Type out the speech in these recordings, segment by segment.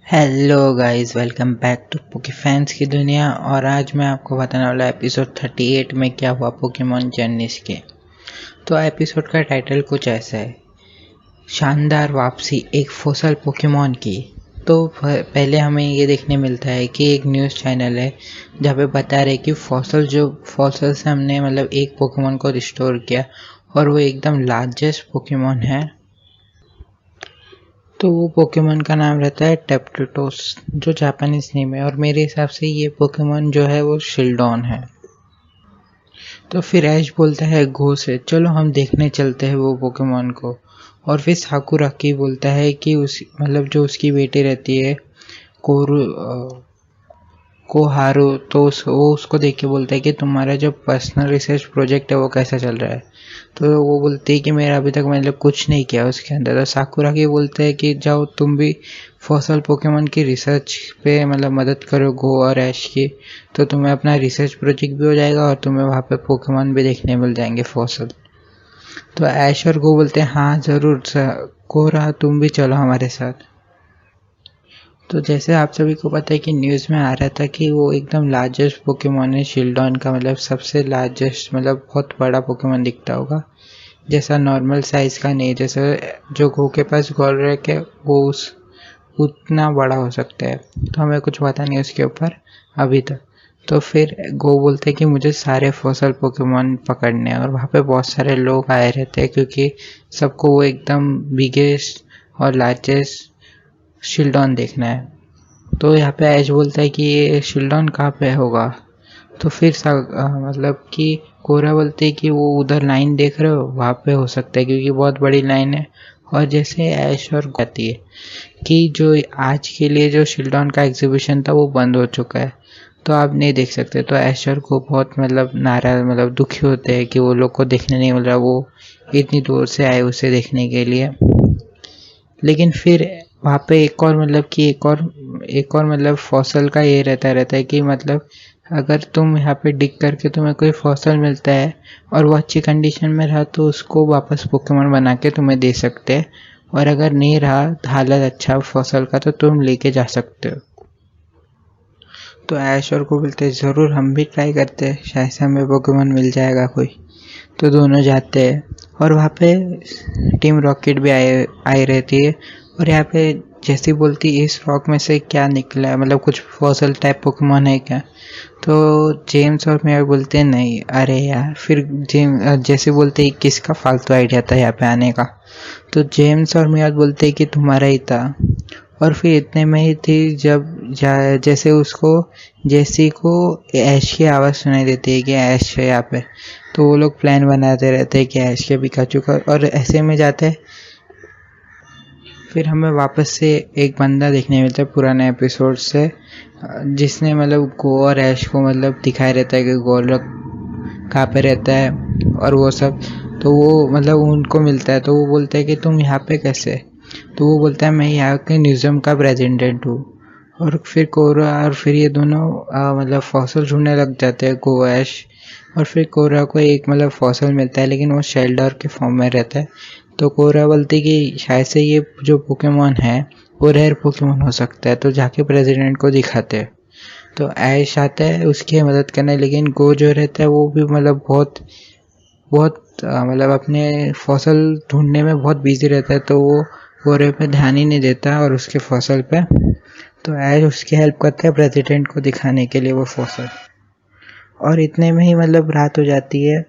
Hello guys, welcome back to poke fans की दुनिया। और आज मैं आपको बताने वाला एपिसोड 38 में क्या हुआ पोकेमॉन जर्नीज के। तो एपिसोड का टाइटल कुछ ऐसा है, शानदार वापसी एक फोसल पोकेमॉन की। तो पहले हमें ये देखने मिलता है कि एक न्यूज़ चैनल है जहाँ पे बता रहे कि फॉसल से हमने एक पोकेमॉन को रिस्टोर किया और वो एकदम लार्जेस्ट पोकेमॉन है। तो वो पोकेमॉन का नाम रहता है टेप्टोटोस, जो जापानीज नेम है। और मेरे हिसाब से ये पोकेमॉन जो है वो शिल्डॉन है। तो फिर ऐश बोलता है गो से, चलो हम देखने चलते हैं वो पोकेमॉन को। और फिर साकुराकी बोलता है कि उस जो उसकी बेटी रहती है कोरु कोहारू, तो वो उसको देख के बोलता है कि तुम्हारा जो पर्सनल रिसर्च प्रोजेक्ट है वो कैसा चल रहा है। तो वो बोलती है कि मेरा अभी तक कुछ नहीं किया उसके अंदर। तो साकुराकी बोलते हैं कि जाओ तुम भी फॉसल पोकेमॉन की रिसर्च पे मदद करो गो और ऐश की, तो तुम्हें अपना रिसर्च प्रोजेक्ट भी हो जाएगा और तुम्हें वहाँ पे पोकेमॉन भी देखने मिल जाएंगे फॉसल। तो ऐश और गो बोलते हैं हाँ ज़रूर कोरा तुम भी चलो हमारे साथ। तो जैसे आप सभी को पता है कि न्यूज़ में आ रहा था कि वो एकदम लार्जेस्ट पोकेमॉन है शिल्डॉन का, सबसे लार्जेस्ट बहुत बड़ा पोकेमॉन दिखता होगा। जैसा नॉर्मल साइज़ का नहीं, जैसे जो गो के पास गोलरैक है वो उस उतना बड़ा हो सकता है। तो हमें कुछ पता नहीं उसके ऊपर अभी तक। तो फिर गो बोलते हैं कि मुझे सारे फॉसल पोकेमॉन पकड़ने हैं, और वहाँ पे बहुत सारे लोग आए रहते हैं क्योंकि सबको वो एकदम बिगेस्ट और लार्जेस्ट शिल्डॉन देखना है। तो यहाँ पे ऐश बोलता है कि ये शिल्डॉन कहाँ पे होगा। तो फिर कि कोरा बोलते है कि वो उधर लाइन देख रहे हो वहाँ पे हो सकता है क्योंकि बहुत बड़ी लाइन है। और जैसे ऐश और कहती है कि जो आज के लिए जो शिल्डॉन का एग्जीबिशन था वो बंद हो चुका है, तो आप नहीं देख सकते। तो ऐश और को बहुत नाराज दुखी होते हैं कि वो लोग को देखने नहीं मिल रहा, वो इतनी दूर से आए उसे देखने के लिए। लेकिन फिर वहाँ पे एक और फॉसल का ये रहता है कि अगर तुम यहाँ पे डिग करके तुम्हें कोई फॉसल मिलता है और वो अच्छी कंडीशन में रहा तो उसको वापस पोकेमॉन बना के तुम्हें दे सकते हैं, और अगर नहीं रहा हालत अच्छा फॉसल का तो तुम लेके जा सकते हो। तो ऐश और को बोलते हैं ज़रूर हम भी ट्राई करते हैं, शायद से हमें पोकेमॉन मिल जाएगा कोई। तो दोनों जाते हैं और वहाँ पे टीम रॉकेट भी आई रहती है। और यहाँ पे जैसी बोलती इस रॉक में से क्या निकला है, कुछ फॉसल टाइप पोकेमॉन है क्या। तो जेम्स और मेयर बोलते हैं नहीं। अरे यार, फिर जैसे बोलते किसका फालतू आइडिया था यहाँ पे आने का। तो जेम्स और मेयर बोलते कि तुम्हारा ही था। और फिर इतने में ही थी जब जैसे उसको जेसी को ऐश की आवाज़ सुनाई देती है कि ऐश है यहाँ पे। तो वो लोग प्लान बनाते रहते हैं कि ऐश के पिकाचू का, और ऐसे में जाते हैं। फिर हमें वापस से एक बंदा देखने मिलता है पुराने एपिसोड से, जिसने गो और ऐश को दिखाया रहता है कि गोलक कहाँ पे रहता है और वो सब। तो वो उनको मिलता है, तो वो बोलता है कि तुम यहाँ पे कैसे। तो वो बोलता है मैं यहाँ के म्यूजियम का प्रेसिडेंट हूँ। और फिर कोरा और फिर ये दोनों फॉसल ढूंढने लग जाते हैं गो ऐश। और फिर कोरा को एक फॉसल मिलता है, लेकिन वो शेल्डर के फॉर्म में रहता है। तो कोरा बोलती कि शायद से ये जो पोकेमॉन है वो रेयर पोकेमॉन हो सकता है, तो जाके प्रेसिडेंट को दिखाते हैं। तो ऐश आता है उसकी मदद करने, लेकिन गो जो रहता है वो भी बहुत बहुत अपने फसल ढूंढने में बहुत बिजी रहता है। तो वो कोरे पे ध्यान ही नहीं देता और उसके फसल पे। तो ऐश उसकी हेल्प करता है प्रेसिडेंट को दिखाने के लिए वो फसल। और इतने में ही रात हो जाती है।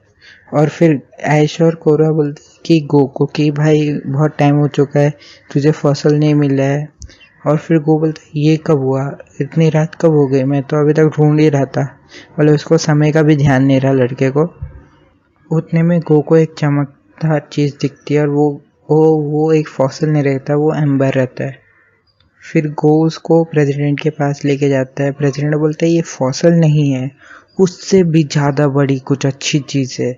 और फिर ऐश और कोरा बोलती कि गो को कि भाई बहुत टाइम हो चुका है, तुझे फसल नहीं मिला है। और फिर गो बोलता ये कब हुआ, इतनी रात कब हो गई, मैं तो अभी तक ढूंढ ही रहा था। उसको समय का भी ध्यान नहीं रहा लड़के को। उतने में गो को एक चमकदार चीज़ दिखती है, और वो एक फॉसल नहीं रहता, वो एम्बर रहता है। फिर गो उसको प्रेसिडेंट के पास लेके जाता है। प्रेसिडेंट बोलता है ये फॉसल नहीं है, उससे भी ज़्यादा बड़ी कुछ अच्छी चीज़ है।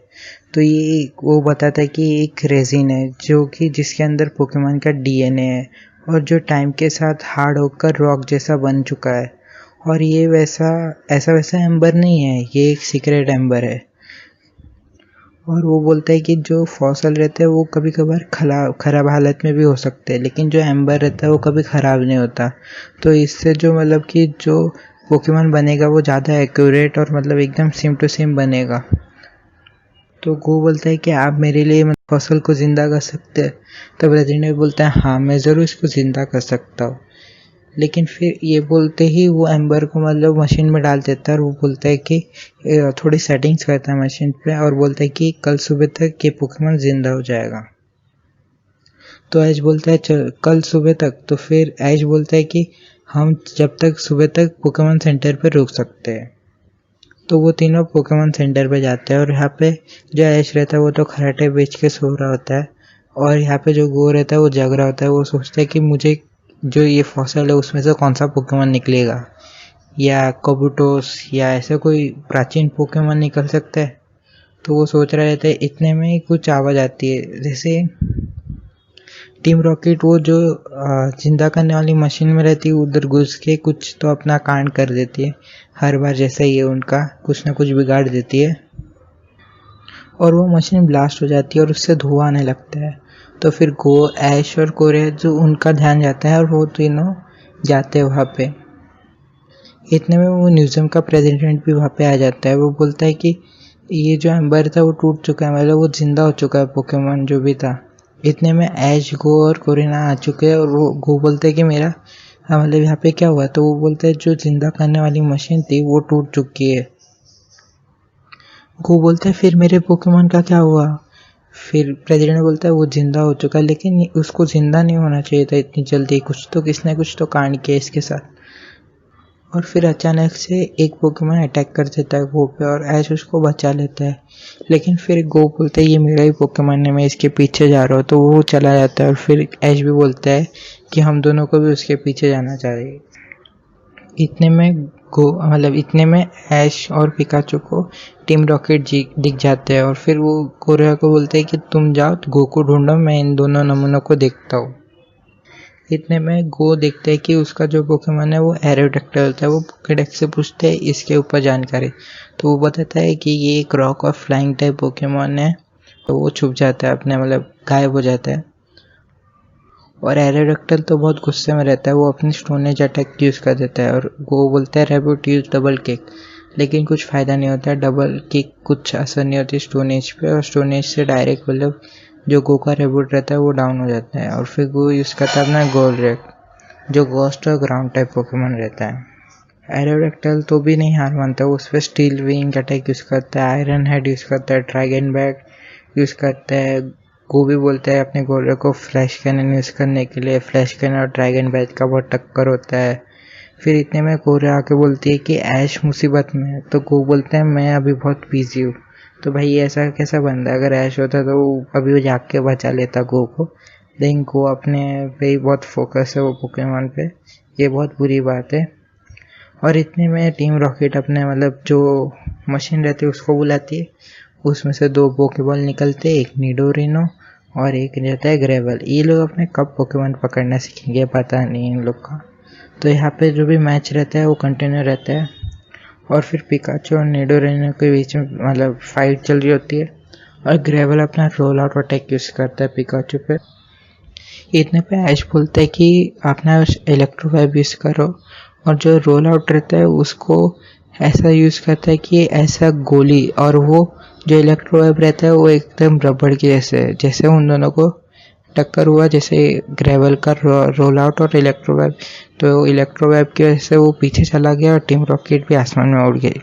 तो ये वो बताता है कि एक रेजिन है जो कि जिसके अंदर पोकेमॉन का डीएनए है, और जो टाइम के साथ हार्ड होकर रॉक जैसा बन चुका है। और ये ऐसा वैसा एम्बर नहीं है, ये एक सीक्रेट एम्बर है। और वो बोलता है कि जो फॉसल रहते हैं वो कभी कभार खराब हालत में भी हो सकते हैं, लेकिन जो एम्बर रहता है वो कभी ख़राब नहीं होता। तो इससे जो मतलब कि जो पोकेमॉन बनेगा वो ज़्यादा एक्यूरेट और मतलब एकदम सेम टू सेम बनेगा। तो गो बोलता है कि आप मेरे लिए फॉसल को ज़िंदा कर सकते हैं। तो ब्रजिंडर बोलता है हाँ मैं ज़रूर इसको ज़िंदा कर सकता हूँ। लेकिन फिर ये बोलते ही वो एम्बर को मतलब मशीन में डाल देता है और वो बोलता है कि थोड़ी सेटिंग्स करता है मशीन पे और बोलता है कि कल सुबह तक ये पोकेमॉन जिंदा हो जाएगा। तो ऐश बोलता है चल कल सुबह तक। तो फिर ऐश बोलता है कि हम जब तक सुबह तक पोकेमॉन सेंटर पे रुक सकते हैं। तो वो तीनों पोकेमॉन सेंटर पे जाते हैं और यहाँ पे जो ऐश रहता है वो तो खराटे बेच के सो रहा होता है और यहाँ पे जो गो रहता है वो जग रहा होता है। वो सोचता है कि मुझे जो ये फॉसल है उसमें से कौन सा पोकेमॉन निकलेगा, या कबूटोस या ऐसा कोई प्राचीन पोकेमॉन निकल सकता है। तो वो सोच रहा रहता है, इतने में ही कुछ आवाज़ आती है, जैसे टीम रॉकेट वो जो जिंदा करने वाली मशीन में रहती है उधर घुस के कुछ तो अपना कांड कर देती है। हर बार जैसा ही है उनका कुछ ना कुछ बिगाड़ देती है और वो मशीन ब्लास्ट हो जाती है और उससे धुआं आने लगता है। तो फिर गो, ऐश और कोरिया जो उनका ध्यान जाता है और वो तीनों जाते हैं वहाँ पे। इतने में वो म्यूजियम का प्रेसिडेंट भी वहाँ पे आ जाता है। वो बोलता है कि ये जो एम्बर था वो टूट चुका है, मतलब वो जिंदा हो चुका है पोकेमॉन जो भी था। इतने में ऐश, गो और कोरिना आ चुके हैं और वो गो बोलते हैं कि मेरा मतलब यहाँ पे क्या हुआ। तो वो बोलते हैं जो जिंदा करने वाली मशीन थी वो टूट चुकी है। गो बोलता है फिर मेरे पोकेमॉन का क्या हुआ। फिर प्रेसिडेंट बोलता है वो जिंदा हो चुका है, लेकिन उसको जिंदा नहीं होना चाहिए था इतनी जल्दी, कुछ तो किसने कुछ तो कांड किया इसके साथ। और फिर अचानक से एक पोकेमॉन अटैक कर देता है गो पे और ऐश उसको बचा लेता है। लेकिन फिर गो बोलता है ये मेरा ही पोकेमॉन है, मैं इसके पीछे जा रहा हूँ। तो वो चला जाता है और फिर ऐश भी बोलता है कि हम दोनों को भी उसके पीछे जाना चाहिए। इतने में ऐश और पिकाचू को टीम रॉकेट जी दिख जाते हैं और फिर वो कोरिया को बोलते हैं कि तुम जाओ तो गो को ढूंढो, मैं इन दोनों नमूनों को देखता हूँ। इतने में गो देखते हैं कि उसका जो पोकेमॉन है वो एरोडक्टाइल होता है। वो पोकेडेक्स से पूछते हैं इसके ऊपर जानकारी। तो वो बताता है कि ये एक रॉक और फ्लाइंग टाइप पोकेमॉन है। तो वो छुप जाता है अपने, मतलब गायब हो जाता है। और एरोडक्टाइल तो बहुत गुस्से में रहता है, वो अपनी स्टोन एज अटैक यूज़ कर देता है और वो बोलता है रैबिट यूज डबल किक, लेकिन कुछ फ़ायदा नहीं होता है। डबल किक कुछ असर नहीं होती स्टोन एज पे और स्टोन एज से डायरेक्ट मतलब जो गो का रेबूट रहता है वो डाउन हो जाता है। और फिर गो यूज़ करता है अपना गोलरेक जो घोस्ट और ग्राउंड टाइप पोकेमॉन रहता है। एरोडक्टाइल तो भी नहीं हार मानता, वो उस पर स्टील विंग अटैक यूज़ करता है, आयरन हेड यूज़ करता है, ड्रैगन बैक यूज़ करता है। गो भी बोलता है अपने गोलरेक को फ्लैश कैनन यूज़ करने के लिए। फ्लैश कैनन और ड्रैगन बैक का बहुत टक्कर होता है। फिर इतने में कोरिया आके बोलती है कि ऐश मुसीबत में है। तो गो बोलता है मैं अभी बहुत बिजी हूँ। तो भाई ऐसा कैसा बंदा, अगर ऐश होता तो अभी वो जाग के बचा लेता गो को, लेकिन गो अपने पे ही बहुत फोकस है वो पोकेमॉन पे। ये बहुत बुरी बात है। और इतने में टीम रॉकेट अपने मतलब जो मशीन रहती है उसको बुलाती है। उसमें से 2 पोकेबॉल निकलते, एक निडोरिनो और एक रहता है ग्रेवल। ये लोग अपने कब पोकेमॉन पकड़ना सीखेंगे पता नहीं इन लोग का। तो यहाँ पे जो भी मैच रहता है वो कंटिन्यू रहता है और फिर पिकाचू और निडोरिनो के बीच में मतलब फाइट चल रही होती है और ग्रेवल अपना रोल आउट अटैक यूज़ करता है पिकाचू पे। इतने पे ऐश बोलता है कि अपना इलेक्ट्रोवेव यूज़ करो और जो रोल आउट रहता है उसको ऐसा यूज़ करता है कि ऐसा गोली, और वो जो इलेक्ट्रोवेव रहता है वो एकदम रबड़ के जैसे उन दोनों को टक्कर हुआ, जैसे ग्रेवल का रोल आउट और इलेक्ट्रोवेव। तो इलेक्ट्रोवेव की वजह से वो पीछे चला गया और टीम रॉकेट भी आसमान में उड़ गई।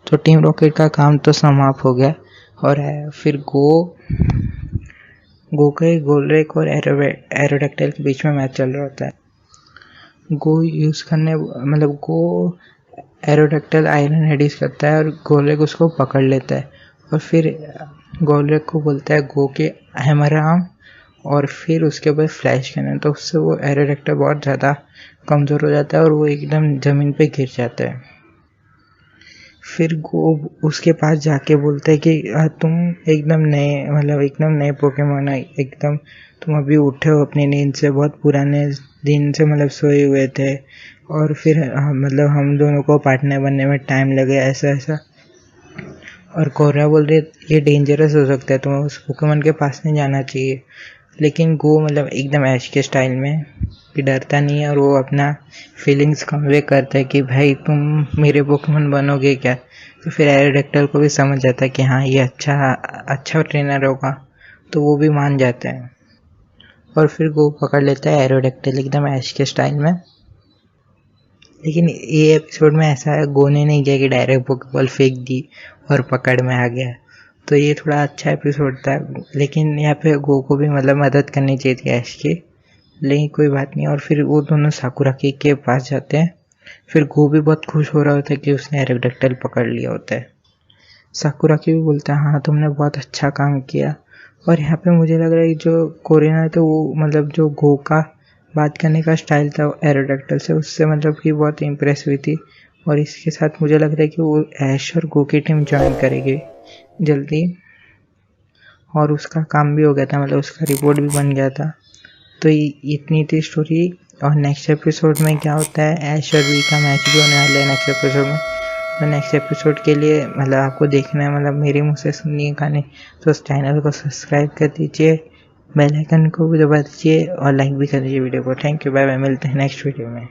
तो टीम रॉकेट का काम तो समाप्त हो गया। और फिर गो के गोलरेक और एरोडक्टाइल के बीच में मैच चल रहा होता है। गो यूज़ करने मतलब गो एरोडक्टाइल आयरन हेड यूज़ करता है और गोलरेक उसको पकड़ लेता है और फिर गोलरेक को बोलता है गो के हैमर आर्म और फिर उसके बाद फ्लैश कैनन। तो उससे वो एरोडक्टाइल बहुत ज़्यादा कमज़ोर हो जाता है और वो एकदम ज़मीन पे गिर जाता है। फिर गो उसके पास जाके बोलता है कि तुम एकदम नए पोकेमॉन है, एकदम तुम अभी उठे हो अपनी नींद से, बहुत पुराने दिन से मतलब सोए हुए थे और फिर मतलब हम दोनों को पार्टनर बनने में टाइम लगे ऐसा ऐसा। और कोरा बोल रहे ये डेंजरस हो सकता है, तुम्हें उस पोकेमॉन के पास नहीं जाना चाहिए। लेकिन गो मतलब एकदम ऐश के स्टाइल में कि डरता नहीं है और वो अपना फीलिंग्स कन्वे करता है कि भाई तुम मेरे पोकेमॉन बनोगे क्या। तो फिर एरोडेक्टल को भी समझ जाता है कि हाँ ये अच्छा ट्रेनर होगा, तो वो भी मान जाता है और फिर गो पकड़ लेता है एरोडेक्टल एकदम ऐश के स्टाइल में। लेकिन ये एपिसोड में ऐसा है, गो ने नहीं किया कि डायरेक्ट पोकेबॉल फेंक दी और पकड़ में आ गया, तो ये थोड़ा अच्छा एपिसोड था। लेकिन यहाँ पे गो को भी मतलब मदद करनी चाहिए थी ऐश की, लेकिन कोई बात नहीं। और फिर वो दोनों साकुराकी के पास जाते हैं। फिर गो भी बहुत खुश हो रहा होता है कि उसने एरोडेक्टल पकड़ लिया होता है। साकुराकी भी बोलता है हाँ तुमने बहुत अच्छा काम किया। और यहाँ पे मुझे लग रहा है जो कोरियन है तो वो मतलब जो गो का बात करने का स्टाइल था एरोडेक्टल से, उससे मतलब कि बहुत इम्प्रेस हुई थी। और इसके साथ मुझे लग रहा है कि वो ऐश और गो की टीम ज्वाइन करेगी जल्दी। और उसका काम भी हो गया था, मतलब उसका रिपोर्ट भी बन गया था। तो इतनी थी स्टोरी। और नेक्स्ट एपिसोड में क्या होता है, ऐश और वी का मैच भी होने वाला है नेक्स्ट एपिसोड में। तो नेक्स्ट एपिसोड के लिए मतलब आपको देखना है, मतलब मेरे मुँह से सुनिए गाने, तो उस चैनल को सब्सक्राइब कर दीजिए, बेल आइकन को भी दबा दीजिए और लाइक भी कर दीजिए वीडियो को। थैंक यू, बाय बाय, मिलते हैं नेक्स्ट वीडियो में।